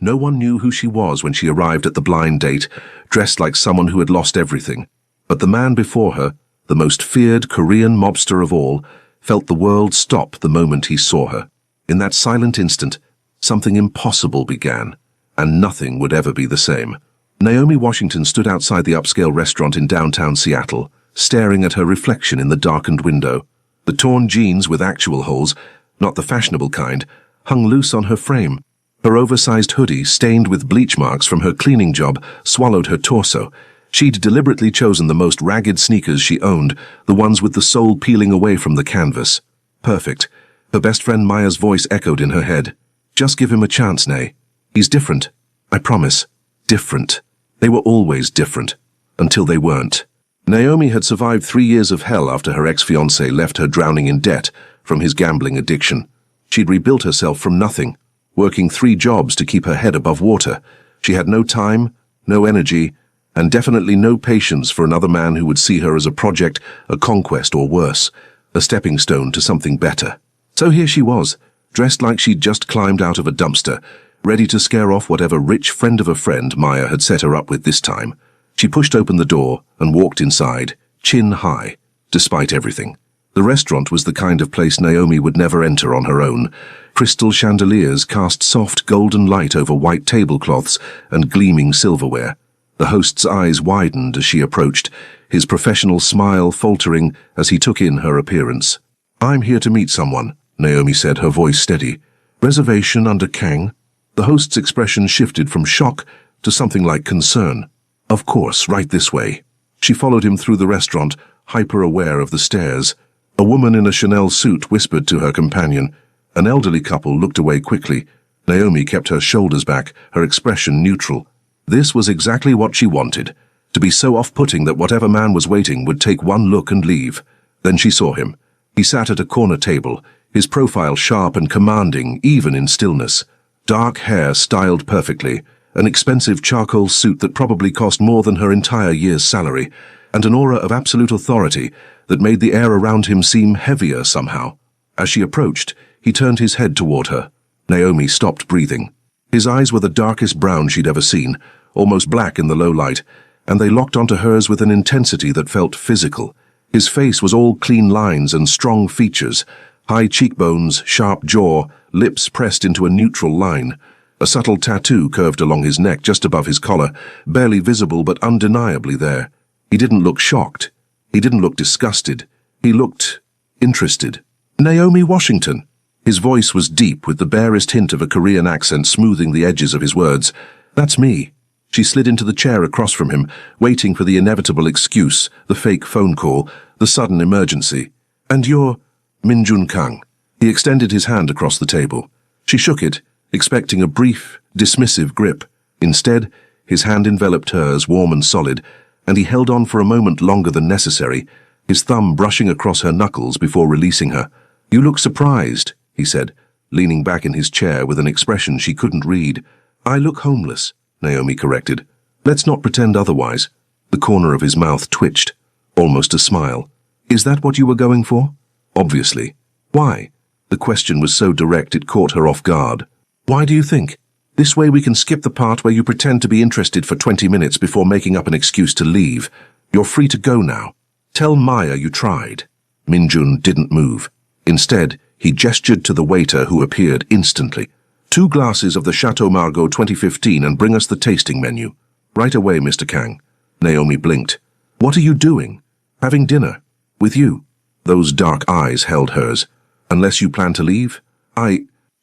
No one knew who she was when she arrived at the blind date, dressed like someone who had lost everything. But the man before her, the most feared Korean mobster of all, felt the world stop the moment he saw her. In that silent instant, something impossible began, and nothing would ever be the same. Naomi Washington stood outside the upscale restaurant in downtown Seattle, staring at her reflection in the darkened window. The torn jeans with actual holes, not the fashionable kind, hung loose on her frame. Her oversized hoodie, stained with bleach marks from her cleaning job, swallowed her torso. She'd deliberately chosen the most ragged sneakers she owned, the ones with the sole peeling away from the canvas. Perfect. Her best friend Maya's voice echoed in her head. Just give him a chance, Nay. He's different. I promise. Different. They were always different. Until they weren't. Naomi had survived 3 years of hell after her ex-fiancé left her drowning in debt from his gambling addiction. She'd rebuilt herself from nothing, working 3 jobs to keep her head above water. She had no time, no energy, and definitely no patience for another man who would see her as a project, a conquest, or worse, a stepping stone to something better. So here she was, dressed like she'd just climbed out of a dumpster, ready to scare off whatever rich friend of a friend Maya had set her up with this time. She pushed open the door and walked inside, chin high, despite everything. The restaurant was the kind of place Naomi would never enter on her own. Crystal chandeliers cast soft golden light over white tablecloths and gleaming silverware. The host's eyes widened as she approached, his professional smile faltering as he took in her appearance. "I'm here to meet someone," Naomi said, her voice steady. "Reservation under Kang?" The host's expression shifted from shock to something like concern. "Of course, right this way." She followed him through the restaurant, hyper-aware of the stairs. A woman in a Chanel suit whispered to her companion. An elderly couple looked away quickly. Naomi kept her shoulders back, her expression neutral. This was exactly what she wanted, to be so off-putting that whatever man was waiting would take one look and leave. Then she saw him. He sat at a corner table, his profile sharp and commanding, even in stillness. Dark hair styled perfectly, an expensive charcoal suit that probably cost more than her entire year's salary, and an aura of absolute authority that made the air around him seem heavier somehow. As she approached, he turned his head toward her. Naomi stopped breathing. His eyes were the darkest brown she'd ever seen, almost black in the low light, and they locked onto hers with an intensity that felt physical. His face was all clean lines and strong features, high cheekbones, sharp jaw, lips pressed into a neutral line. A subtle tattoo curved along his neck just above his collar, barely visible but undeniably there. He didn't look shocked. He didn't look disgusted. He looked interested. "Naomi Washington." His voice was deep, with the barest hint of a Korean accent smoothing the edges of his words. "That's me." She slid into the chair across from him, waiting for the inevitable excuse, the fake phone call, the sudden emergency. "And you're Minjun Kang." He extended his hand across the table. She shook it, expecting a brief, dismissive grip. Instead, his hand enveloped hers, warm and solid, and he held on for a moment longer than necessary, his thumb brushing across her knuckles before releasing her. "You look surprised," he said, leaning back in his chair with an expression she couldn't read. "I look homeless," Naomi corrected. "Let's not pretend otherwise." The corner of his mouth twitched, almost a smile. "Is that what you were going for?" "Obviously." "Why?" The question was so direct it caught her off guard. "Why do you think? This way we can skip the part where you pretend to be interested for 20 minutes before making up an excuse to leave. You're free to go now. Tell Maya you tried." Minjun didn't move. Instead, he gestured to the waiter who appeared instantly. "2 glasses of the Chateau Margaux 2015 and bring us the tasting menu." "Right away, Mr. Kang." Naomi blinked. "What are you doing?" "Having dinner. With you." Those dark eyes held hers. "Unless you plan to leave?"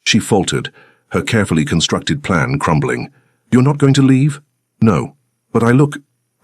She faltered, her carefully constructed plan crumbling. "You're not going to leave?" "No. But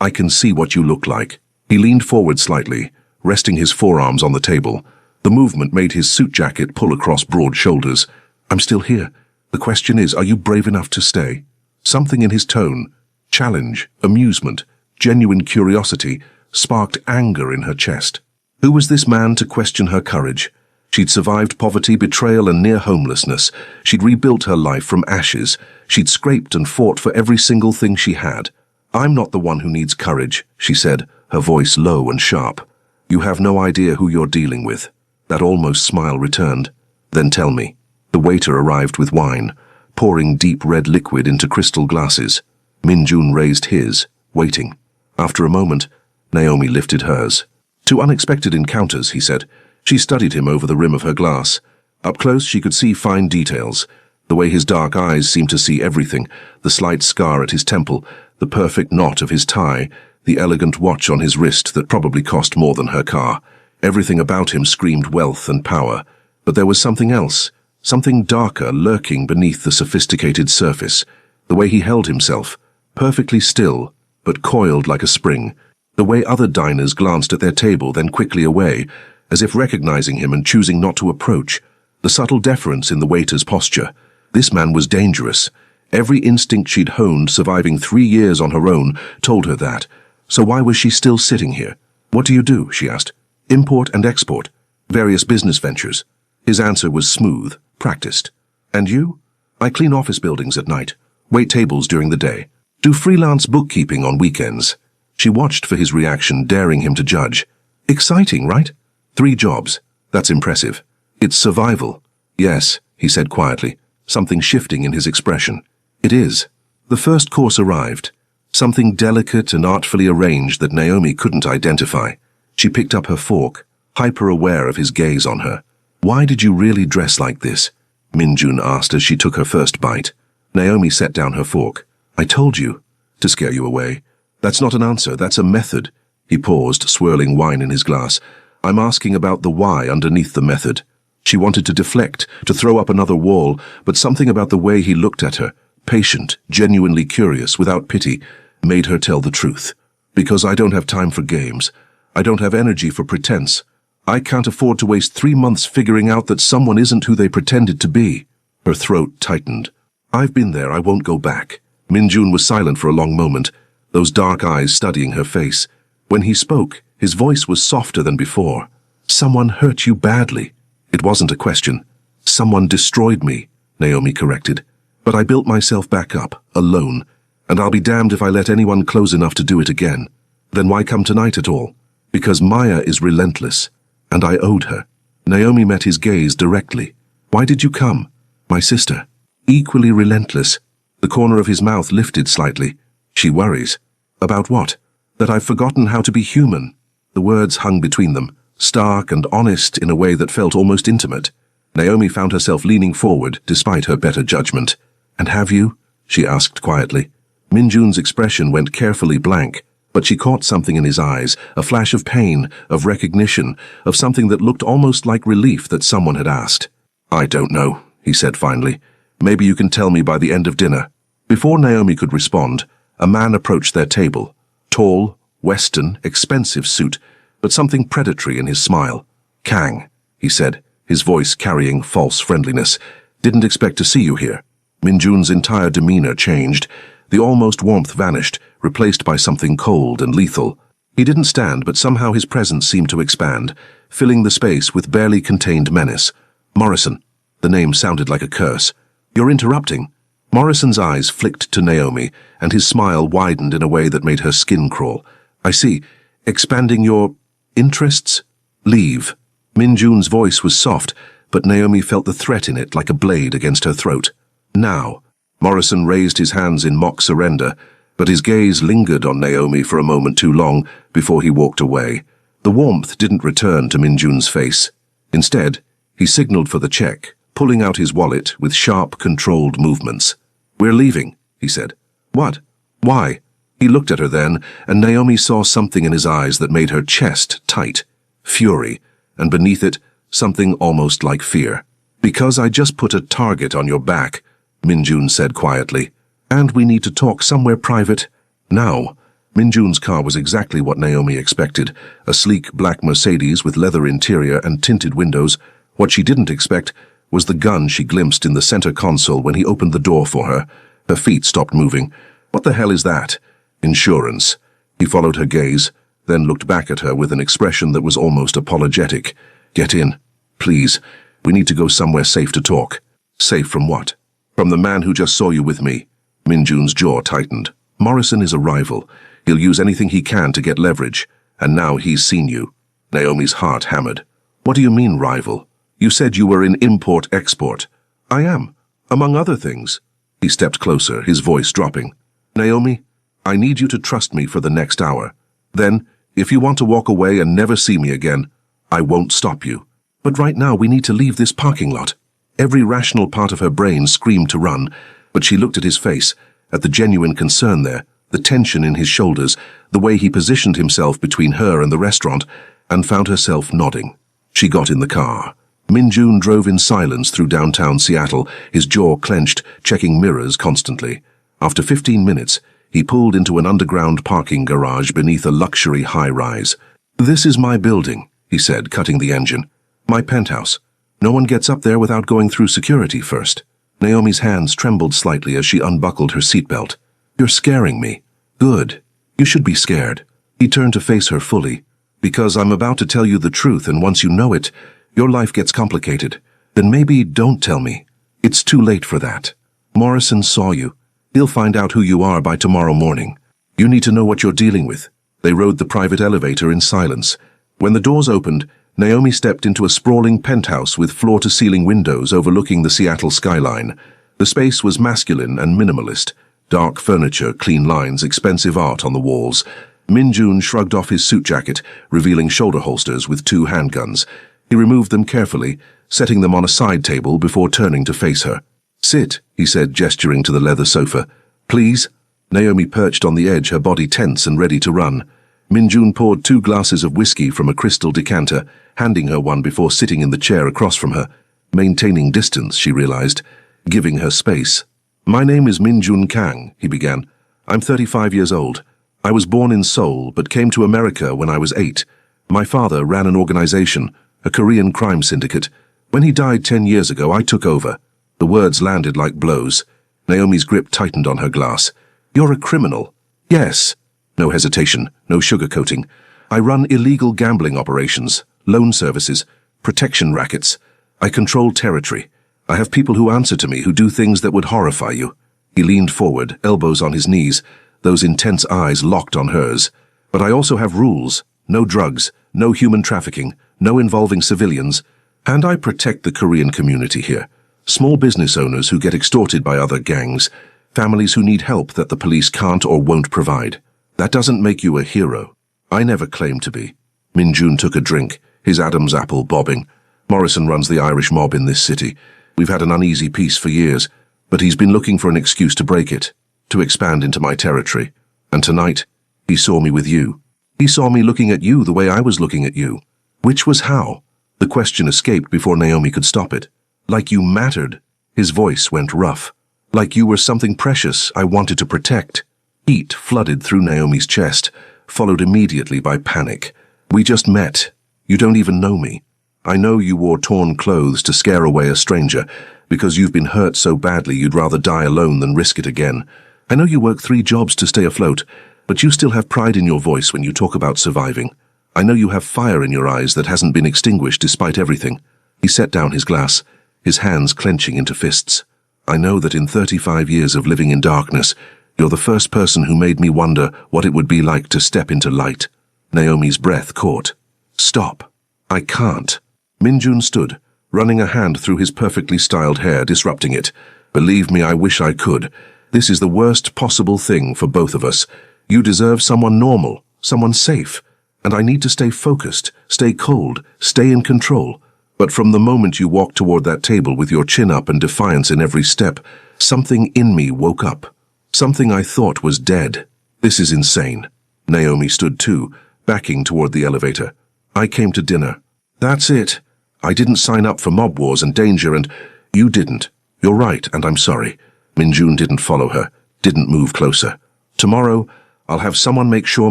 I can see what you look like." He leaned forward slightly, resting his forearms on the table. The movement made his suit jacket pull across broad shoulders. "I'm still here. The question is, are you brave enough to stay?" Something in his tone, challenge, amusement, genuine curiosity, sparked anger in her chest. Who was this man to question her courage? She'd survived poverty, betrayal, and near homelessness. She'd rebuilt her life from ashes. She'd scraped and fought for every single thing she had. "I'm not the one who needs courage," she said, her voice low and sharp. "You have no idea who you're dealing with." That almost smile returned. "Then tell me." The waiter arrived with wine, pouring deep red liquid into crystal glasses. Min-jun raised his, waiting. After a moment, Naomi lifted hers. "Two unexpected encounters," he said. She studied him over the rim of her glass. Up close, she could see fine details. The way his dark eyes seemed to see everything, the slight scar at his temple, the perfect knot of his tie, the elegant watch on his wrist that probably cost more than her car. Everything about him screamed wealth and power. But there was something else, something darker lurking beneath the sophisticated surface. The way he held himself, perfectly still, but coiled like a spring. The way other diners glanced at their table, then quickly away, as if recognizing him and choosing not to approach. The subtle deference in the waiter's posture. This man was dangerous. Every instinct she'd honed, surviving 3 years on her own, told her that. So why was she still sitting here? "What do you do?" she asked. "Import and export. Various business ventures." His answer was smooth, practiced. "And you?" "I clean office buildings at night, wait tables during the day, do freelance bookkeeping on weekends." She watched for his reaction, daring him to judge. "Exciting, right? 3 jobs. That's impressive." "It's survival." "Yes," he said quietly, something shifting in his expression. "It is." The first course arrived, something delicate and artfully arranged that Naomi couldn't identify. She picked up her fork, hyper-aware of his gaze on her. "Why did you really dress like this?" Min-jun asked as she took her first bite. Naomi set down her fork. "I told you. To scare you away." "That's not an answer, that's a method." He paused, swirling wine in his glass. "I'm asking about the why underneath the method." She wanted to deflect, to throw up another wall, but something about the way he looked at her, patient, genuinely curious, without pity, made her tell the truth. "Because I don't have time for games. I don't have energy for pretense. I can't afford to waste 3 months figuring out that someone isn't who they pretended to be." Her throat tightened. "I've been there, I won't go back." Min-jun was silent for a long moment, those dark eyes studying her face. When he spoke, his voice was softer than before. "Someone hurt you badly." It wasn't a question. "Someone destroyed me," Naomi corrected. "But I built myself back up, alone, and I'll be damned if I let anyone close enough to do it again." "Then why come tonight at all?" "Because Maya is relentless, and I owed her." Naomi met his gaze directly. "Why did you come?" "My sister." "Equally relentless." The corner of his mouth lifted slightly. "She worries." "About what?" "That I've forgotten how to be human." The words hung between them, stark and honest in a way that felt almost intimate. Naomi found herself leaning forward, despite her better judgment. "And have you?" she asked quietly. Min-jun's expression went carefully blank, but she caught something in his eyes, a flash of pain, of recognition, of something that looked almost like relief that someone had asked. "I don't know," he said finally. "Maybe you can tell me by the end of dinner." Before Naomi could respond, a man approached their table. Tall, Western, expensive suit, but something predatory in his smile. "Kang," he said, his voice carrying false friendliness. "Didn't expect to see you here." Min-jun's entire demeanor changed. The almost warmth vanished, replaced by something cold and lethal. He didn't stand, but somehow his presence seemed to expand, filling the space with barely contained menace. "Morrison." The name sounded like a curse. "You're interrupting." Morrison's eyes flicked to Naomi, and his smile widened in a way that made her skin crawl. "I see. Expanding your interests? Leave." Min-jun's voice was soft, but Naomi felt the threat in it like a blade against her throat. "Now." Morrison raised his hands in mock surrender, but his gaze lingered on Naomi for a moment too long before he walked away. The warmth didn't return to Min-jun's face. Instead, he signaled for the check, pulling out his wallet with sharp, controlled movements. "We're leaving," he said. "What? Why?" He looked at her then, and Naomi saw something in his eyes that made her chest tight. Fury, and beneath it, something almost like fear. "Because I just put a target on your back," Min-jun said quietly. "And we need to talk somewhere private. Now." Min-jun's car was exactly what Naomi expected, a sleek black Mercedes with leather interior and tinted windows. What she didn't expect was the gun she glimpsed in the center console when he opened the door for her. Her feet stopped moving. "What the hell is that?" "Insurance." He followed her gaze, then looked back at her with an expression that was almost apologetic. "Get in, please. We need to go somewhere safe to talk." "Safe from what?" "From the man who just saw you with me." Min-jun's jaw tightened. "Morrison is a rival. He'll use anything he can to get leverage, and now he's seen you." Naomi's heart hammered. "What do you mean, rival? You said you were in import-export." "I am, among other things." He stepped closer, his voice dropping. Naomi, I need you to trust me for the next hour. Then, if you want to walk away and never see me again, I won't stop you. But right now we need to leave this parking lot. Every rational part of her brain screamed to run, but she looked at his face, at the genuine concern there, the tension in his shoulders, the way he positioned himself between her and the restaurant, and found herself nodding. She got in the car. Min-jun drove in silence through downtown Seattle, his jaw clenched, checking mirrors constantly. After 15 minutes, he pulled into an underground parking garage beneath a luxury high-rise. This is my building, he said, cutting the engine. My penthouse. No one gets up there without going through security first. Naomi's hands trembled slightly as she unbuckled her seatbelt. You're scaring me. Good. You should be scared. He turned to face her fully. Because I'm about to tell you the truth, and once you know it, your life gets complicated. Then maybe don't tell me. It's too late for that. Morrison saw you. He'll find out who you are by tomorrow morning. You need to know what you're dealing with. They rode the private elevator in silence. When the doors opened, Naomi stepped into a sprawling penthouse with floor-to-ceiling windows overlooking the Seattle skyline. The space was masculine and minimalist. Dark furniture, clean lines, expensive art on the walls. Min-jun shrugged off his suit jacket, revealing shoulder holsters with 2 handguns. He removed them carefully, setting them on a side table before turning to face her. Sit, he said, gesturing to the leather sofa. Please? Naomi perched on the edge, her body tense and ready to run. Min-jun poured 2 glasses of whiskey from a crystal decanter, handing her one before sitting in the chair across from her. Maintaining distance, she realized, giving her space. My name is Min-jun Kang, he began. I'm 35 years old. I was born in Seoul, but came to America when I was 8. My father ran an organization, a Korean crime syndicate. When he died 10 years ago, I took over. The words landed like blows. Naomi's grip tightened on her glass. You're a criminal. Yes. No hesitation, no sugarcoating. I run illegal gambling operations, loan services, protection rackets. I control territory. I have people who answer to me who do things that would horrify you. He leaned forward, elbows on his knees, those intense eyes locked on hers. But I also have rules. No drugs, no human trafficking, no involving civilians. And I protect the Korean community here. Small business owners who get extorted by other gangs. Families who need help that the police can't or won't provide. That doesn't make you a hero. I never claimed to be. Min-jun took a drink, his Adam's apple bobbing. Morrison runs the Irish mob in this city. We've had an uneasy peace for years, but he's been looking for an excuse to break it, to expand into my territory. And tonight, he saw me with you. He saw me looking at you the way I was looking at you. Which was how? The question escaped before Naomi could stop it. Like you mattered. His voice went rough. Like you were something precious I wanted to protect. Heat flooded through Naomi's chest, followed immediately by panic. We just met. You don't even know me. I know you wore torn clothes to scare away a stranger, because you've been hurt so badly you'd rather die alone than risk it again. I know you work 3 jobs to stay afloat, but you still have pride in your voice when you talk about surviving. I know you have fire in your eyes that hasn't been extinguished despite everything. He set down his glass, his hands clenching into fists. I know that in 35 years of living in darkness, you're the first person who made me wonder what it would be like to step into light. Naomi's breath caught. Stop. I can't. Min-jun stood, running a hand through his perfectly styled hair, disrupting it. Believe me, I wish I could. This is the worst possible thing for both of us. You deserve someone normal, someone safe. And I need to stay focused, stay cold, stay in control. But from the moment you walked toward that table with your chin up and defiance in every step, something in me woke up. Something I thought was dead. This is insane. Naomi stood too, backing toward the elevator. I came to dinner. That's it. I didn't sign up for mob wars and danger, and you didn't. You're right, and I'm sorry. Min-jun didn't follow her, didn't move closer. Tomorrow, I'll have someone make sure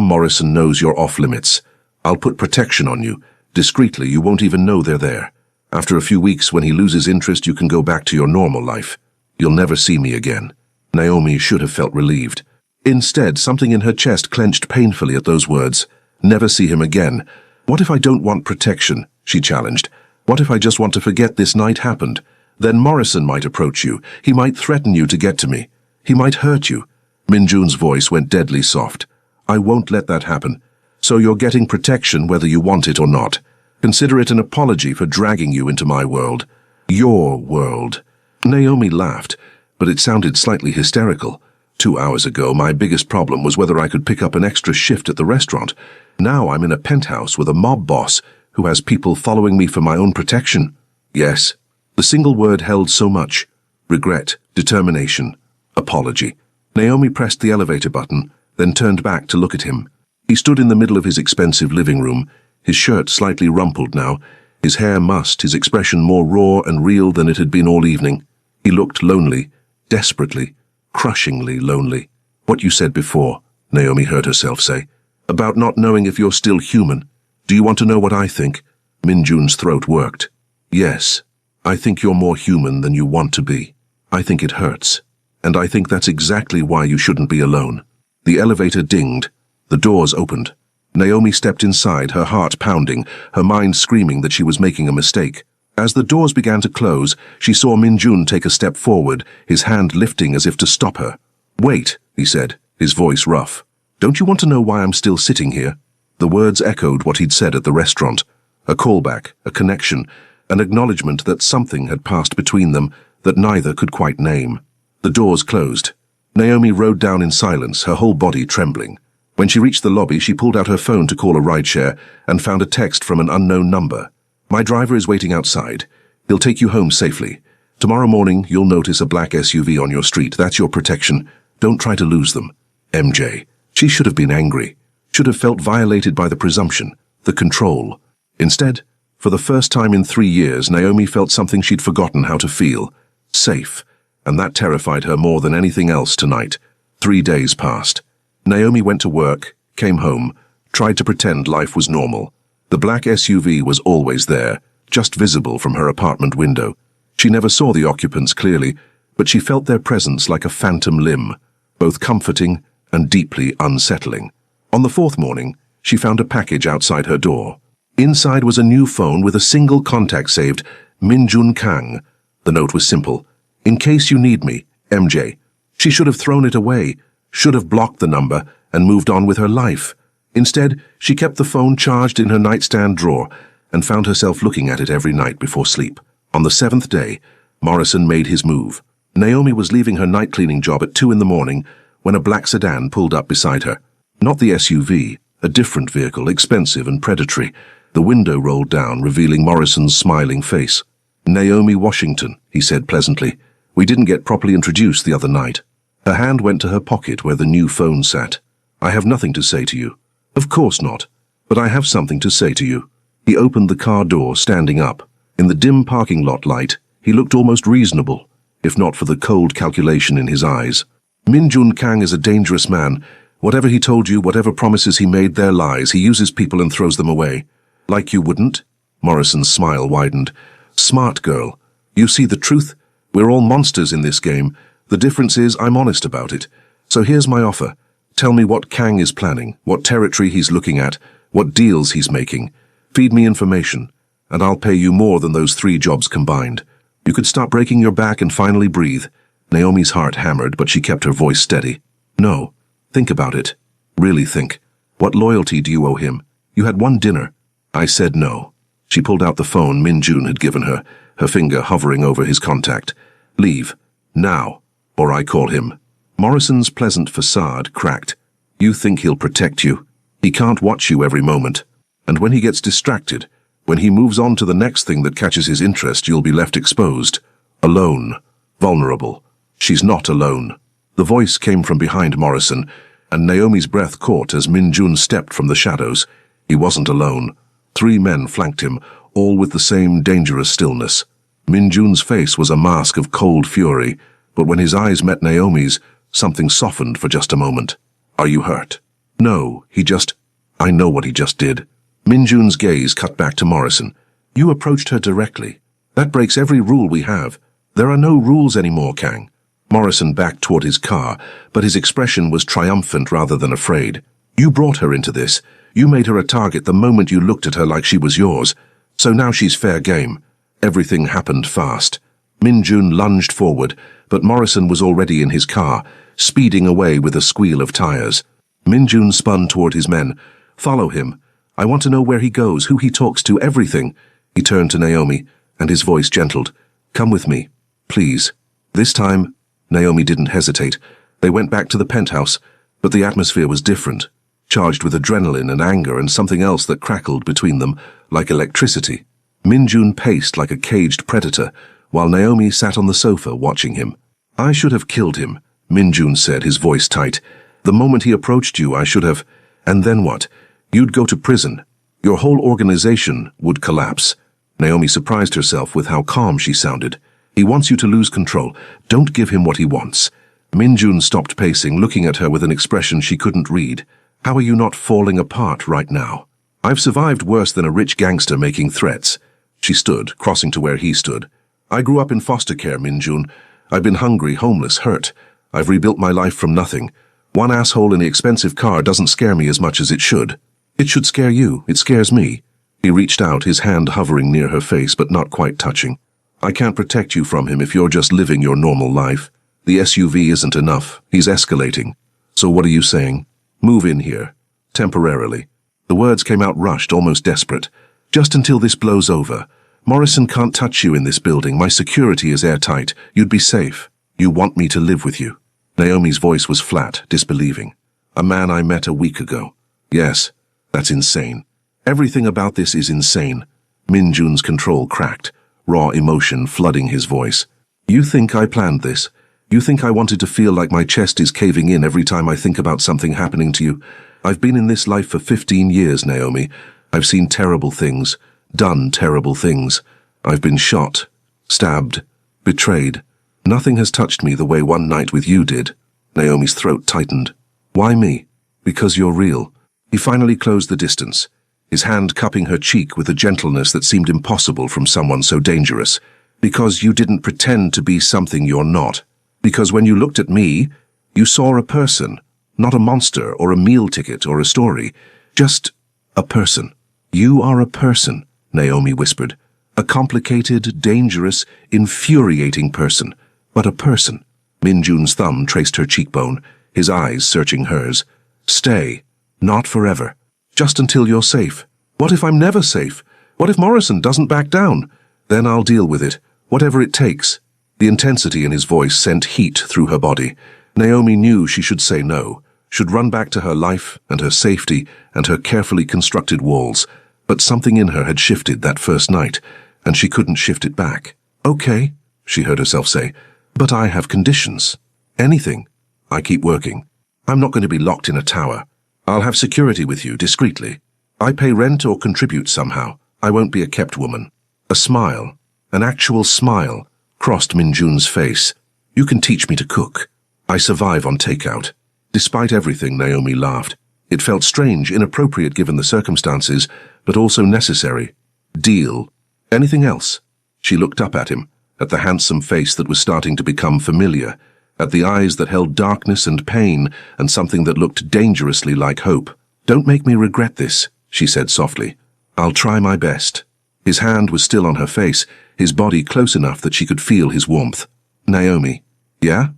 Morrison knows you're off limits. I'll put protection on you. Discreetly, you won't even know they're there. After a few weeks, when he loses interest, you can go back to your normal life. You'll never see me again. Naomi should have felt relieved. Instead, something in her chest clenched painfully at those words. Never see him again. What if I don't want protection? She challenged. What if I just want to forget this night happened? Then Morrison might approach you. He might threaten you to get to me. He might hurt you. Min-jun's voice went deadly soft. I won't let that happen. So you're getting protection whether you want it or not. Consider it an apology for dragging you into my world. Your world. Naomi laughed, but it sounded slightly hysterical. 2 hours ago, my biggest problem was whether I could pick up an extra shift at the restaurant. Now I'm in a penthouse with a mob boss who has people following me for my own protection. Yes. The single word held so much. Regret, determination, apology. Naomi pressed the elevator button, then turned back to look at him. He stood in the middle of his expensive living room, his shirt slightly rumpled now, his hair mussed, his expression more raw and real than it had been all evening. He looked lonely, desperately, crushingly lonely. What you said before, Naomi heard herself say, about not knowing if you're still human. Do you want to know what I think? Minjun's throat worked. Yes, I think you're more human than you want to be. I think it hurts. And I think that's exactly why you shouldn't be alone. The elevator dinged. The doors opened. Naomi stepped inside, her heart pounding, her mind screaming that she was making a mistake. As the doors began to close, she saw Minjun take a step forward, his hand lifting as if to stop her. Wait, he said, his voice rough. Don't you want to know why I'm still sitting here? The words echoed what he'd said at the restaurant. A callback, a connection, an acknowledgement that something had passed between them that neither could quite name. The doors closed. Naomi rode down in silence, her whole body trembling. When she reached the lobby, she pulled out her phone to call a rideshare and found a text from an unknown number. My driver is waiting outside. He'll take you home safely. Tomorrow morning, you'll notice a black SUV on your street. That's your protection. Don't try to lose them. MJ. She should have been angry. Should have felt violated by the presumption, the control. Instead, for the first time in 3 years, Naomi felt something she'd forgotten how to feel. Safe. And that terrified her more than anything else tonight. 3 days passed. Naomi went to work, came home, tried to pretend life was normal. The black SUV was always there, just visible from her apartment window. She never saw the occupants clearly, but she felt their presence like a phantom limb, both comforting and deeply unsettling. On the 4th morning, she found a package outside her door. Inside was a new phone with a single contact saved, Minjun Kang. The note was simple. In case you need me, MJ. She should have thrown it away, should have blocked the number and moved on with her life. Instead, she kept the phone charged in her nightstand drawer and found herself looking at it every night before sleep. On the 7th day, Morrison made his move. Naomi was leaving her night cleaning job at 2 in the morning when a black sedan pulled up beside her. Not the SUV, a different vehicle, expensive and predatory. The window rolled down, revealing Morrison's smiling face. Naomi Washington, he said pleasantly. We didn't get properly introduced the other night. Her hand went to her pocket where the new phone sat. I have nothing to say to you. Of course not. But I have something to say to you. He opened the car door, standing up. In the dim parking lot light, he looked almost reasonable, if not for the cold calculation in his eyes. Minjun Kang is a dangerous man. Whatever he told you, whatever promises he made, they're lies. He uses people and throws them away. Like you wouldn't? Morrison's smile widened. Smart girl. You see the truth? We're all monsters in this game. The difference is I'm honest about it. So here's my offer. Tell me what Kang is planning, what territory he's looking at, what deals he's making. Feed me information, and I'll pay you more than those 3 jobs combined. You could stop breaking your back and finally breathe. Naomi's heart hammered, but she kept her voice steady. No. Think about it. Really think. What loyalty do you owe him? You had 1 dinner. I said no. She pulled out the phone Minjun had given her, her finger hovering over his contact. Leave. Now. Or I call him. Morrison's pleasant facade cracked. You think he'll protect you. He can't watch you every moment. And when he gets distracted, when he moves on to the next thing that catches his interest, you'll be left exposed. Alone. Vulnerable. She's not alone. The voice came from behind Morrison, and Naomi's breath caught as Minjun stepped from the shadows. He wasn't alone. 3 men flanked him, all with the same dangerous stillness. Minjun's face was a mask of cold fury, but when his eyes met Naomi's, something softened for just a moment. Are you hurt? No, I know what he just did. Minjun's gaze cut back to Morrison. You approached her directly. That breaks every rule we have. There are no rules anymore, Kang. Morrison backed toward his car, but his expression was triumphant rather than afraid. You brought her into this. You made her a target the moment you looked at her like she was yours. So now she's fair game. Everything happened fast. Minjun lunged forward, but Morrison was already in his car, speeding away with a squeal of tires. Minjun spun toward his men. Follow him. I want to know where he goes, who he talks to, everything. He turned to Naomi, and his voice gentled. Come with me, please. This time, Naomi didn't hesitate. They went back to the penthouse, but the atmosphere was different, charged with adrenaline and anger and something else that crackled between them, like electricity. Minjun paced like a caged predator, while Naomi sat on the sofa watching him. "I should have killed him," Minjun said, his voice tight. "The moment he approached you, I should have... And then what? You'd go to prison. Your whole organization would collapse." Naomi surprised herself with how calm she sounded. "He wants you to lose control. Don't give him what he wants." Minjun stopped pacing, looking at her with an expression she couldn't read. "How are you not falling apart right now?" "I've survived worse than a rich gangster making threats." She stood, crossing to where he stood. "I grew up in foster care, Minjun. I've been hungry, homeless, hurt. I've rebuilt my life from nothing. One asshole in the expensive car doesn't scare me as much as it should." "It should scare you. It scares me." He reached out, his hand hovering near her face but not quite touching. "I can't protect you from him if you're just living your normal life. The SUV isn't enough. He's escalating. So what are you saying? Move in here. Temporarily." The words came out rushed, almost desperate. "Just until this blows over. Morrison can't touch you in this building. My security is airtight. You'd be safe. You want me to live with you." Naomi's voice was flat, disbelieving. "A man I met a week ago. Yes, that's insane. Everything about this is insane." Minjun's control cracked, raw emotion flooding his voice. "You think I planned this? You think I wanted to feel like my chest is caving in every time I think about something happening to you? I've been in this life for 15 years, Naomi. I've seen terrible things, done terrible things. I've been shot, stabbed, betrayed. Nothing has touched me the way one night with you did." Naomi's throat tightened. "Why me?" "Because you're real." He finally closed the distance, his hand cupping her cheek with a gentleness that seemed impossible from someone so dangerous. "Because you didn't pretend to be something you're not. Because when you looked at me, you saw a person, not a monster or a meal ticket or a story. Just a person." "You are a person," Naomi whispered. "A complicated, dangerous, infuriating person. But a person." Minjun's thumb traced her cheekbone, his eyes searching hers. "Stay. Not forever. Just until you're safe." "What if I'm never safe? What if Morrison doesn't back down?" "Then I'll deal with it, whatever it takes." The intensity in his voice sent heat through her body. Naomi knew she should say no, should run back to her life and her safety and her carefully constructed walls. But something in her had shifted that first night, and she couldn't shift it back. "Okay," she heard herself say, "but I have conditions." "Anything. I keep working. I'm not going to be locked in a tower. I'll have security with you, discreetly. I pay rent or contribute somehow. I won't be a kept woman." A smile, an actual smile, crossed Minjun's face. "You can teach me to cook. I survive on takeout." Despite everything, Naomi laughed. It felt strange, inappropriate given the circumstances, but also necessary. "Deal. Anything else?" She looked up at him, at the handsome face that was starting to become familiar, at the eyes that held darkness and pain and something that looked dangerously like hope. "Don't make me regret this," she said softly. "I'll try my best." His hand was still on her face, his body close enough that she could feel his warmth. "Naomi." "Yeah?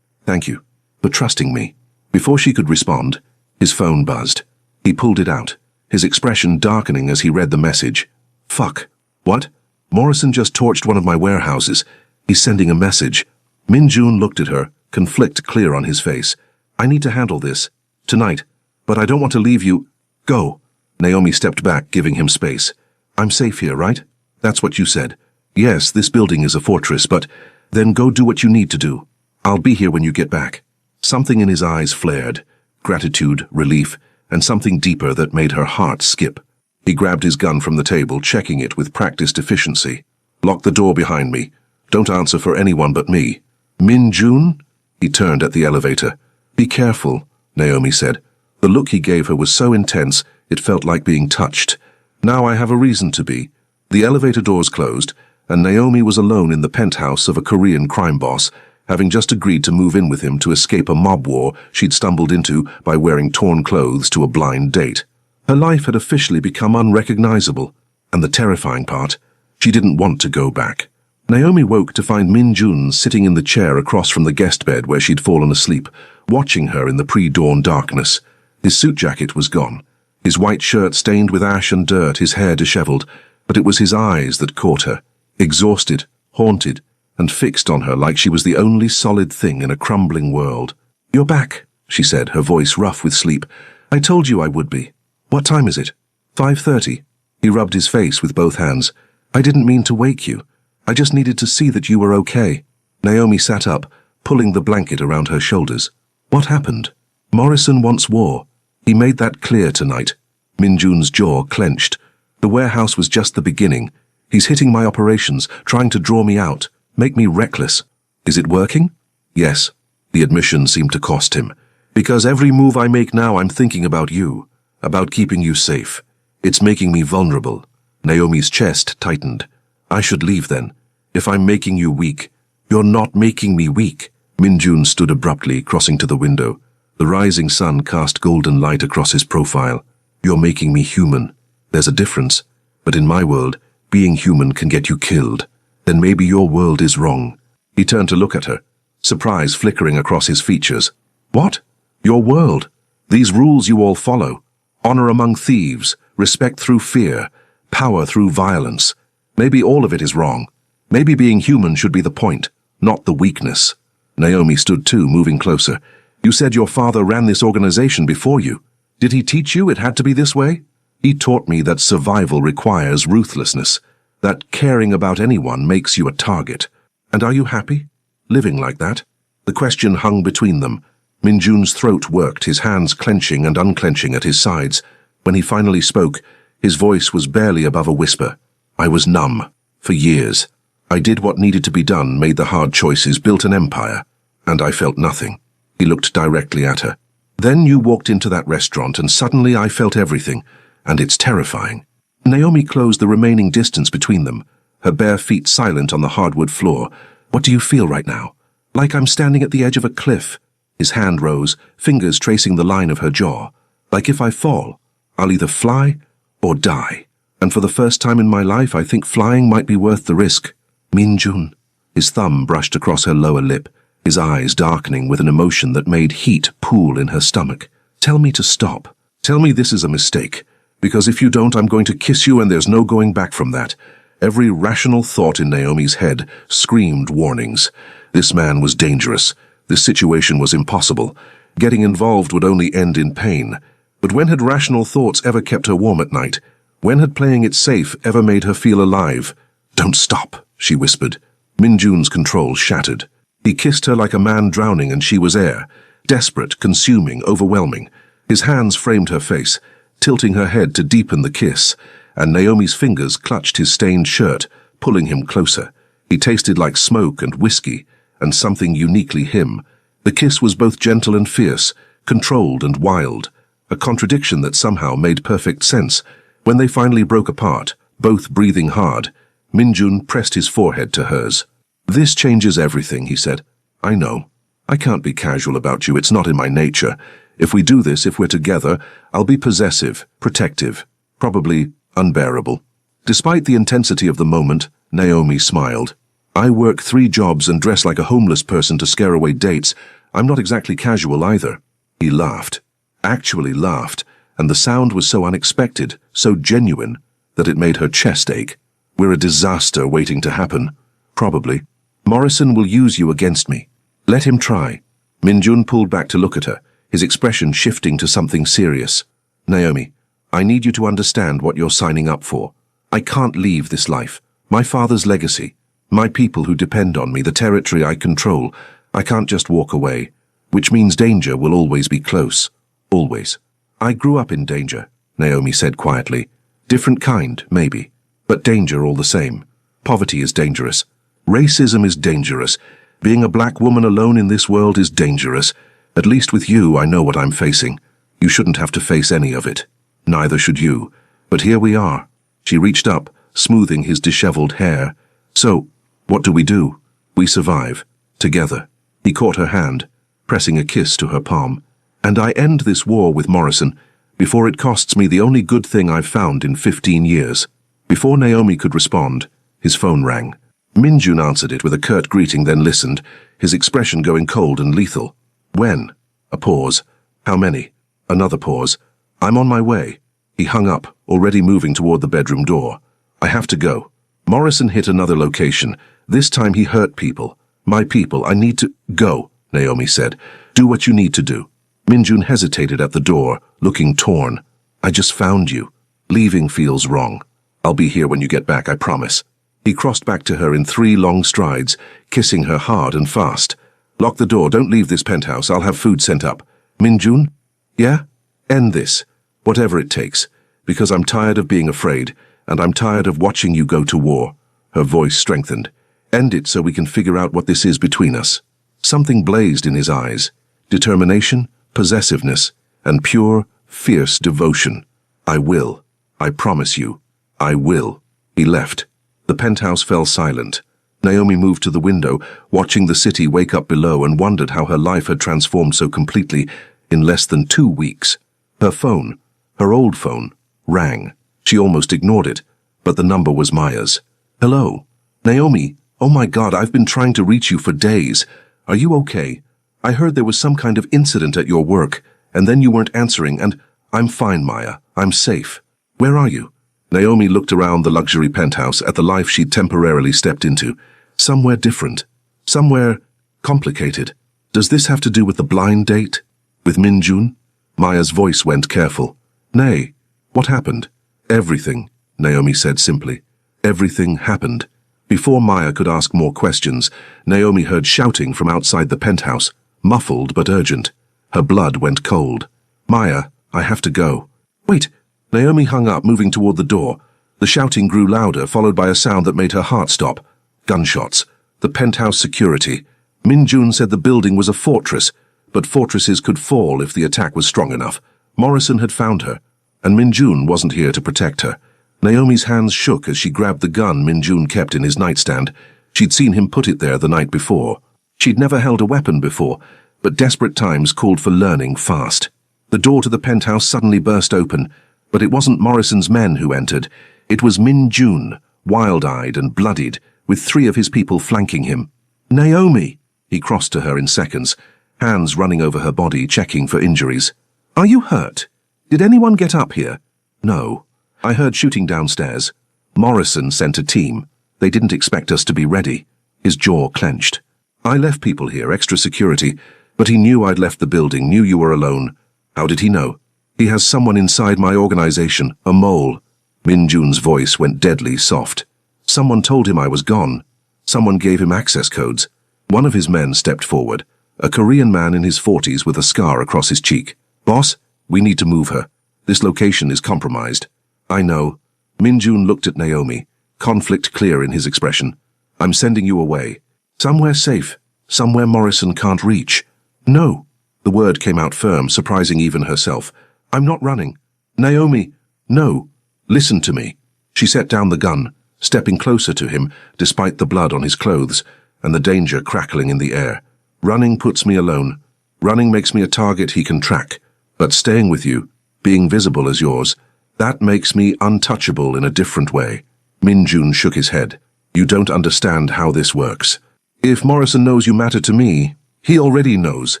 Thank you. For trusting me." Before she could respond, his phone buzzed. He pulled it out, his expression darkening as he read the message. "Fuck. What? Morrison just torched one of my warehouses. He's sending a message." Minjun looked at her, conflict clear on his face. "I need to handle this. Tonight. But I don't want to leave you." "Go." Naomi stepped back, giving him space. "I'm safe here, right? That's what you said." "Yes, this building is a fortress, but..." "Then go do what you need to do. I'll be here when you get back." Something in his eyes flared, gratitude, relief, and something deeper that made her heart skip. He grabbed his gun from the table, checking it with practiced efficiency. "Lock the door behind me. Don't answer for anyone but me." "Minjun?" He turned at the elevator. "Be careful," Naomi said. The look he gave her was so intense, it felt like being touched. Now I have a reason to be. The elevator doors closed, and Naomi was alone in the penthouse of a Korean crime boss, having just agreed to move in with him to escape a mob war she'd stumbled into by wearing torn clothes to a blind date. Her life had officially become unrecognizable, and the terrifying part, she didn't want to go back. Naomi woke to find Minjun sitting in the chair across from the guest bed where she'd fallen asleep, watching her in the pre-dawn darkness. His suit jacket was gone, his white shirt stained with ash and dirt, his hair disheveled, but it was his eyes that caught her, exhausted, haunted, and fixed on her like she was the only solid thing in a crumbling world. "You're back," she said, her voice rough with sleep. "I told you I would be. What time is it?" 5:30. He rubbed his face with both hands. "I didn't mean to wake you. I just needed to see that you were okay." Naomi sat up, pulling the blanket around her shoulders. "What happened?" "Morrison wants war. He made that clear tonight." Minjun's jaw clenched. "The warehouse was just the beginning. He's hitting my operations, trying to draw me out, make me reckless. Is it working?" "Yes." The admission seemed to cost him. "Because every move I make now I'm thinking about you, about keeping you safe. It's making me vulnerable." Naomi's chest tightened. "I should leave then. If I'm making you weak." "You're not making me weak." Minjun stood abruptly, crossing to the window. The rising sun cast golden light across his profile. "You're making me human. There's a difference. But in my world, being human can get you killed. Then maybe your world is wrong." He turned to look at her, surprise flickering across his features. "What? Your world? These rules you all follow? Honor among thieves, respect through fear, power through violence. Maybe all of it is wrong. Maybe being human should be the point, not the weakness." Naomi stood too, moving closer. "You said your father ran this organization before you. Did he teach you it had to be this way?" "He taught me that survival requires ruthlessness, that caring about anyone makes you a target. And are you happy, living like that?" The question hung between them. Minjun's throat worked, his hands clenching and unclenching at his sides. When he finally spoke, his voice was barely above a whisper. "I was numb, for years. I did what needed to be done, made the hard choices, built an empire, and I felt nothing." He looked directly at her. "Then you walked into that restaurant, and suddenly I felt everything, and it's terrifying." Naomi closed the remaining distance between them, her bare feet silent on the hardwood floor. "What do you feel right now?" "Like I'm standing at the edge of a cliff." His hand rose, fingers tracing the line of her jaw. "Like if I fall, I'll either fly or die. And for the first time in my life, I think flying might be worth the risk." "Minjun." His thumb brushed across her lower lip, his eyes darkening with an emotion that made heat pool in her stomach. "Tell me to stop. Tell me this is a mistake. Because if you don't, I'm going to kiss you and there's no going back from that." Every rational thought in Naomi's head screamed warnings. This man was dangerous. This situation was impossible. Getting involved would only end in pain. But when had rational thoughts ever kept her warm at night? When had playing it safe ever made her feel alive? "Don't stop," she whispered. Minjun's control shattered. He kissed her like a man drowning and she was air. Desperate, consuming, overwhelming. His hands framed her face, tilting her head to deepen the kiss, and Naomi's fingers clutched his stained shirt, pulling him closer. He tasted like smoke and whiskey, and something uniquely him. The kiss was both gentle and fierce, controlled and wild, a contradiction that somehow made perfect sense. When they finally broke apart, both breathing hard, Minjun pressed his forehead to hers. "This changes everything," he said. "I know. I can't be casual about you, it's not in my nature. If we do this, if we're together, I'll be possessive, protective, probably unbearable." Despite the intensity of the moment, Naomi smiled. "I work 3 jobs and dress like a homeless person to scare away dates. I'm not exactly casual either." He laughed. Actually laughed, and the sound was so unexpected, so genuine, that it made her chest ache. "We're a disaster waiting to happen." "Probably. Morrison will use you against me. Let him try." Minjun pulled back to look at her, his expression shifting to something serious. "Naomi, I need you to understand what you're signing up for. I can't leave this life. My father's legacy, my people who depend on me, the territory I control. I can't just walk away, which means danger will always be close. Always." "I grew up in danger," Naomi said quietly. "Different kind, maybe, but danger all the same. Poverty is dangerous. Racism is dangerous. Being a black woman alone in this world is dangerous. At least with you, I know what I'm facing. You shouldn't have to face any of it. Neither should you. But here we are." She reached up, smoothing his disheveled hair. "So, what do we do? We survive. Together." He caught her hand, pressing a kiss to her palm. "And I end this war with Morrison before it costs me the only good thing I've found in 15 years. Before Naomi could respond, his phone rang. Minjun answered it with a curt greeting, then listened, his expression going cold and lethal. "When?" A pause. "How many?" Another pause. "I'm on my way." He hung up, already moving toward the bedroom door. "I have to go." Morrison hit another location, This time he hurt people. My people, I need to— Go, Naomi said. Do what you need to do. Minjun hesitated at the door, looking torn. I just found you. Leaving feels wrong. I'll be here when you get back, I promise. He crossed back to her in 3 long strides, kissing her hard and fast. Lock the door, don't leave this penthouse, I'll have food sent up. Minjun? Yeah? End this. Whatever it takes. Because I'm tired of being afraid, and I'm tired of watching you go to war. Her voice strengthened. End it so we can figure out what this is between us. Something blazed in his eyes. Determination, possessiveness, and pure, fierce devotion. I will. I promise you. I will. He left. The penthouse fell silent. Naomi moved to the window, watching the city wake up below, and wondered how her life had transformed so completely in less than 2 weeks. Her phone, her old phone, rang. She almost ignored it, but the number was Maya's. Hello? Naomi, oh my God, I've been trying to reach you for days. Are you okay? I heard there was some kind of incident at your work, and then you weren't answering, and— I'm fine, Maya. I'm safe. Where are you? Naomi looked around the luxury penthouse at the life she'd temporarily stepped into. Somewhere different. Somewhere complicated. Does this have to do with the blind date? With Minjun? Maya's voice went careful. Nay. What happened? Everything, Naomi said simply. Everything happened. Before Maya could ask more questions, Naomi heard shouting from outside the penthouse, muffled but urgent. Her blood went cold. Maya, I have to go. Wait. Naomi hung up, moving toward the door. The shouting grew louder, followed by a sound that made her heart stop. Gunshots. The penthouse security. Minjun said the building was a fortress, but fortresses could fall if the attack was strong enough. Morrison had found her, and Minjun wasn't here to protect her. Naomi's hands shook as she grabbed the gun Minjun kept in his nightstand. She'd seen him put it there the night before. She'd never held a weapon before, but desperate times called for learning fast. The door to the penthouse suddenly burst open, but it wasn't Morrison's men who entered. It was Minjun, wild-eyed and bloodied, with 3 of his people flanking him. Naomi! He crossed to her in seconds, hands running over her body, checking for injuries. Are you hurt? Did anyone get up here? No. I heard shooting downstairs. Morrison sent a team. They didn't expect us to be ready. His jaw clenched. I left people here, extra security, but he knew I'd left the building, knew you were alone. How did he know? He has someone inside my organization, a mole. Minjun's voice went deadly soft. Someone told him I was gone. Someone gave him access codes. One of his men stepped forward, a Korean man in his 40s with a scar across his cheek. Boss, we need to move her. This location is compromised. I know. Minjun looked at Naomi, conflict clear in his expression. I'm sending you away. Somewhere safe. Somewhere Morrison can't reach. No. The word came out firm, surprising even herself. I'm not running. Naomi, no. Listen to me. She set down the gun, stepping closer to him, despite the blood on his clothes and the danger crackling in the air. Running puts me alone. Running makes me a target he can track. But staying with you, being visible as yours, that makes me untouchable in a different way. Minjun shook his head. You don't understand how this works. If Morrison knows you matter to me, he already knows.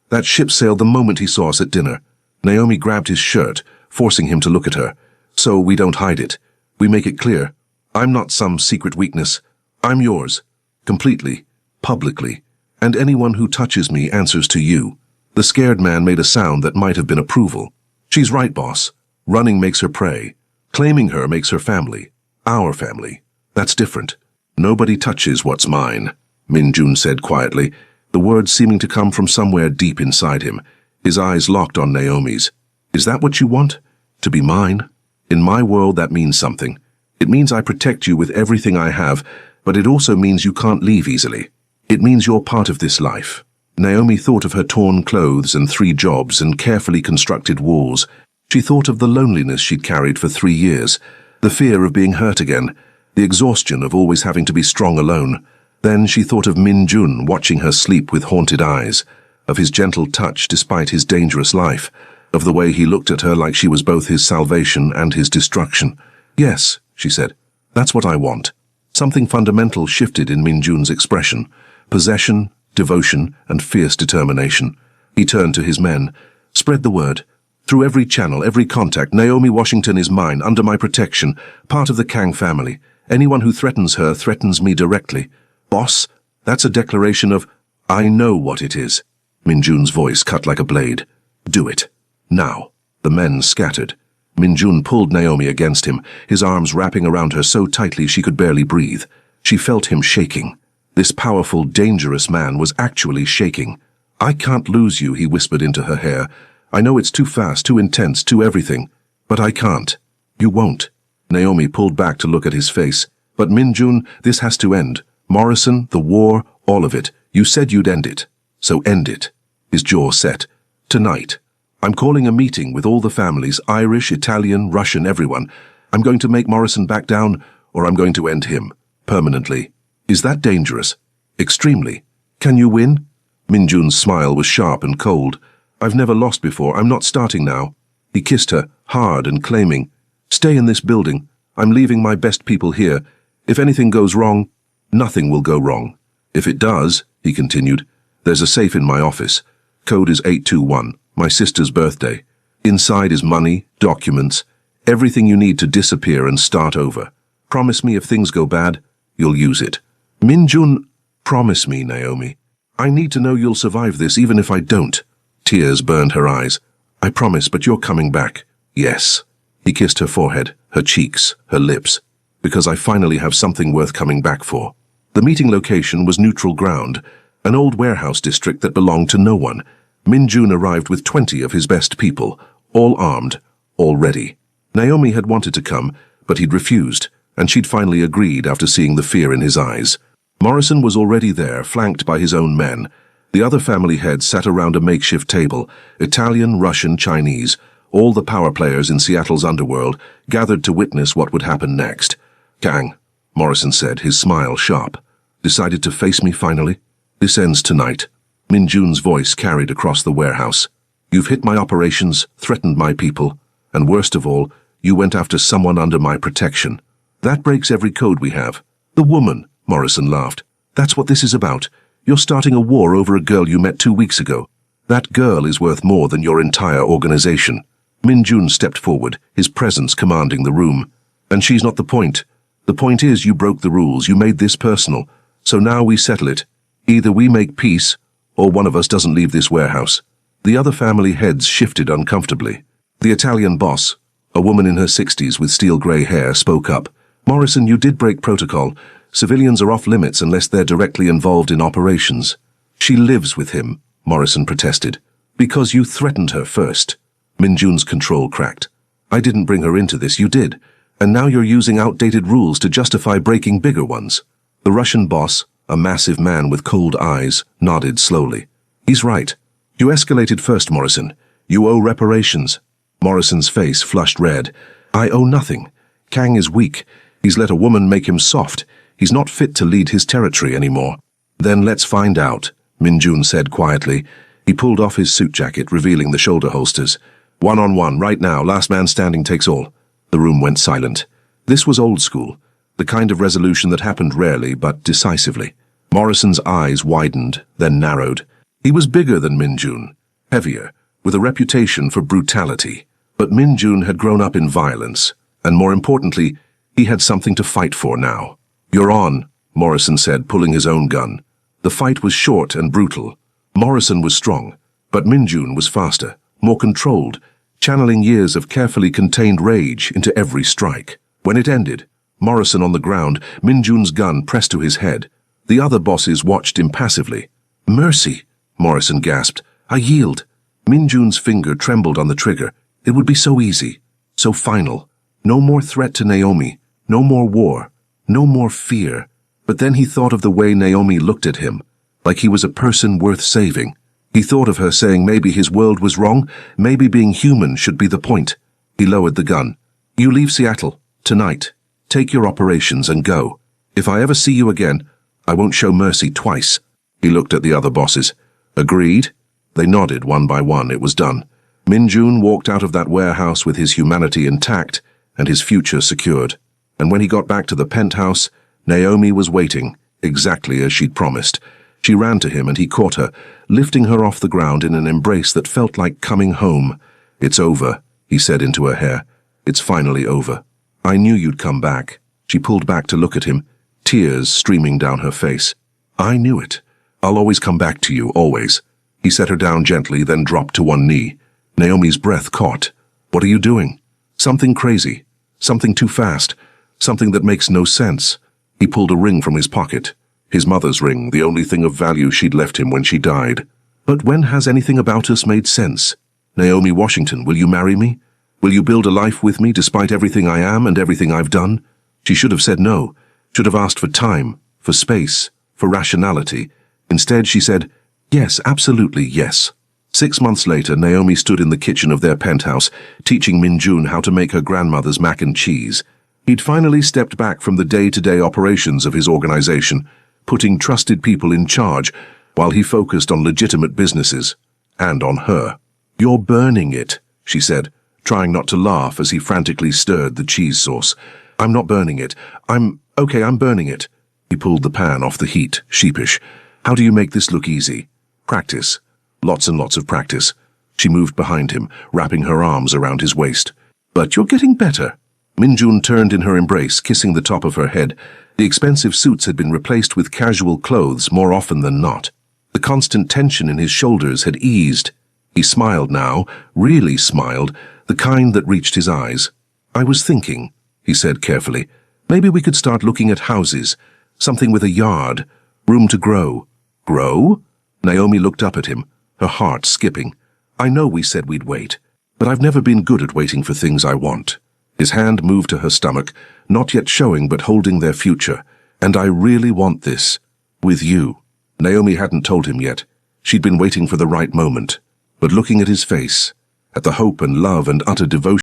That ship sailed the moment he saw us at dinner. Naomi grabbed his shirt, forcing him to look at her. So we don't hide it. We make it clear. I'm not some secret weakness. I'm yours. Completely. Publicly. And anyone who touches me answers to you. The scared man made a sound that might have been approval. She's right, boss. Running makes her prey. Claiming her makes her family. Our family. That's different. Nobody touches what's mine, Minjun said quietly, the words seeming to come from somewhere deep inside him. His eyes locked on Naomi's. Is that what you want? To be mine? In my world, that means something. It means I protect you with everything I have, but it also means you can't leave easily. It means you're part of this life. Naomi thought of her torn clothes and 3 jobs and carefully constructed walls. She thought of the loneliness she'd carried for 3 years, the fear of being hurt again, the exhaustion of always having to be strong alone. Then she thought of Minjun watching her sleep with haunted eyes, of his gentle touch despite his dangerous life, of the way he looked at her like she was both his salvation and his destruction. Yes, she said, that's what I want. Something fundamental shifted in Minjun's expression. Possession, devotion, and fierce determination. He turned to his men. Spread the word. Through every channel, every contact, Naomi Washington is mine, under my protection, part of the Kang family. Anyone who threatens her threatens me directly. Boss, that's a declaration of, I know what it is. Minjun's voice cut like a blade. Do it. Now. The men scattered. Minjun pulled Naomi against him, his arms wrapping around her so tightly she could barely breathe. She felt him shaking. This powerful, dangerous man was actually shaking. I can't lose you, he whispered into her hair. I know it's too fast, too intense, too everything. But I can't. You won't. Naomi pulled back to look at his face. But Minjun, this has to end. Morrison, the war, all of it. You said you'd end it. So end it. His jaw set. Tonight. I'm calling a meeting with all the families, Irish, Italian, Russian, everyone. I'm going to make Morrison back down, or I'm going to end him. Permanently. Is that dangerous? Extremely. Can you win? Minjun's smile was sharp and cold. I've never lost before. I'm not starting now. He kissed her, hard and claiming. Stay in this building. I'm leaving my best people here. If anything goes wrong, nothing will go wrong. If it does, he continued, there's a safe in my office. Code is 821, my sister's birthday. Inside is money, documents, everything you need to disappear and start over. Promise me if things go bad, you'll use it. Minjun, promise me, Naomi. I need to know you'll survive this even if I don't. Tears burned her eyes. I promise, but you're coming back. Yes. He kissed her forehead, her cheeks, her lips. Because I finally have something worth coming back for. The meeting location was neutral ground, an old warehouse district that belonged to no one. Minjun arrived with 20 of his best people, all armed, all ready. Naomi had wanted to come, but he'd refused, and she'd finally agreed after seeing the fear in his eyes. Morrison was already there, flanked by his own men. The other family heads sat around a makeshift table, Italian, Russian, Chinese, all the power players in Seattle's underworld, gathered to witness what would happen next. Kang, Morrison said, his smile sharp. Decided to face me finally? This ends tonight. Minjun's voice carried across the warehouse. You've hit my operations, threatened my people, and worst of all, you went after someone under my protection. That breaks every code we have. The woman, Morrison laughed. That's what this is about. You're starting a war over a girl you met 2 weeks ago. That girl is worth more than your entire organization. Minjun stepped forward, his presence commanding the room. And she's not the point. The point is you broke the rules, you made this personal. So now we settle it. Either we make peace, or one of us doesn't leave this warehouse. The other family heads shifted uncomfortably. The Italian boss, a woman in her 60s with steel-grey hair, spoke up. Morrison, you did break protocol. Civilians are off limits unless they're directly involved in operations. She lives with him, Morrison protested. Because you threatened her first. Minjun's control cracked. I didn't bring her into this, you did. And now you're using outdated rules to justify breaking bigger ones. The Russian boss, a massive man with cold eyes, nodded slowly. He's right. You escalated first, Morrison. You owe reparations. Morrison's face flushed red. I owe nothing. Kang is weak. He's let a woman make him soft. He's not fit to lead his territory anymore. Then let's find out, Minjun said quietly. He pulled off his suit jacket, revealing the shoulder holsters. 1-on-1, right now, last man standing takes all. The room went silent. This was old school, the kind of resolution that happened rarely but decisively. Morrison's eyes widened, then narrowed. He was bigger than Minjun, heavier, with a reputation for brutality. But Minjun had grown up in violence, and more importantly, he had something to fight for now. You're on, Morrison said, pulling his own gun. The fight was short and brutal. Morrison was strong, but Minjun was faster, more controlled, channeling years of carefully contained rage into every strike. When it ended, Morrison on the ground, Minjun's gun pressed to his head. The other bosses watched impassively. Mercy, Morrison gasped. I yield. Minjun's finger trembled on the trigger. It would be so easy, so final. No more threat to Naomi, no more war, no more fear. But then he thought of the way Naomi looked at him, like he was a person worth saving. He thought of her saying maybe his world was wrong, maybe being human should be the point. He lowered the gun. You leave Seattle, tonight. Take your operations and go. If I ever see you again, I won't show mercy twice. He looked at the other bosses. Agreed? They nodded one by one. It was done. Minjun walked out of that warehouse with his humanity intact and his future secured. And when he got back to the penthouse, Naomi was waiting, exactly as she'd promised. She ran to him and he caught her, lifting her off the ground in an embrace that felt like coming home. It's over, he said into her hair. It's finally over. I knew you'd come back. She pulled back to look at him. tears streaming down her face. I knew it. I'll always come back to you, always. He set her down gently, then dropped to one knee. Naomi's breath caught. What are you doing? Something crazy. Something too fast. Something that makes no sense. He pulled a ring from his pocket. His mother's ring, the only thing of value she'd left him when she died. But when has anything about us made sense? Naomi Washington, will you marry me? Will you build a life with me despite everything I am and everything I've done? She should have said no. Should have asked for time, for space, for rationality. Instead, she said, yes, absolutely yes. 6 months later, Naomi stood in the kitchen of their penthouse, teaching Minjun how to make her grandmother's mac and cheese. He'd finally stepped back from the day-to-day operations of his organization, putting trusted people in charge, while he focused on legitimate businesses, and on her. You're burning it, she said, trying not to laugh as he frantically stirred the cheese sauce. I'm not burning it. I'm burning it. He pulled the pan off the heat, sheepish. How do you make this look easy? Practice. Lots and lots of practice. She moved behind him, wrapping her arms around his waist. But you're getting better. Minjun turned in her embrace, kissing the top of her head. The expensive suits had been replaced with casual clothes more often than not. The constant tension in his shoulders had eased. He smiled now, really smiled, the kind that reached his eyes. I was thinking, he said carefully, maybe we could start looking at houses, something with a yard, room to grow. Grow? Naomi looked up at him, her heart skipping. I know we said we'd wait, but I've never been good at waiting for things I want. His hand moved to her stomach, not yet showing but holding their future. And I really want this. With you. Naomi hadn't told him yet. She'd been waiting for the right moment. But looking at his face, at the hope and love and utter devotion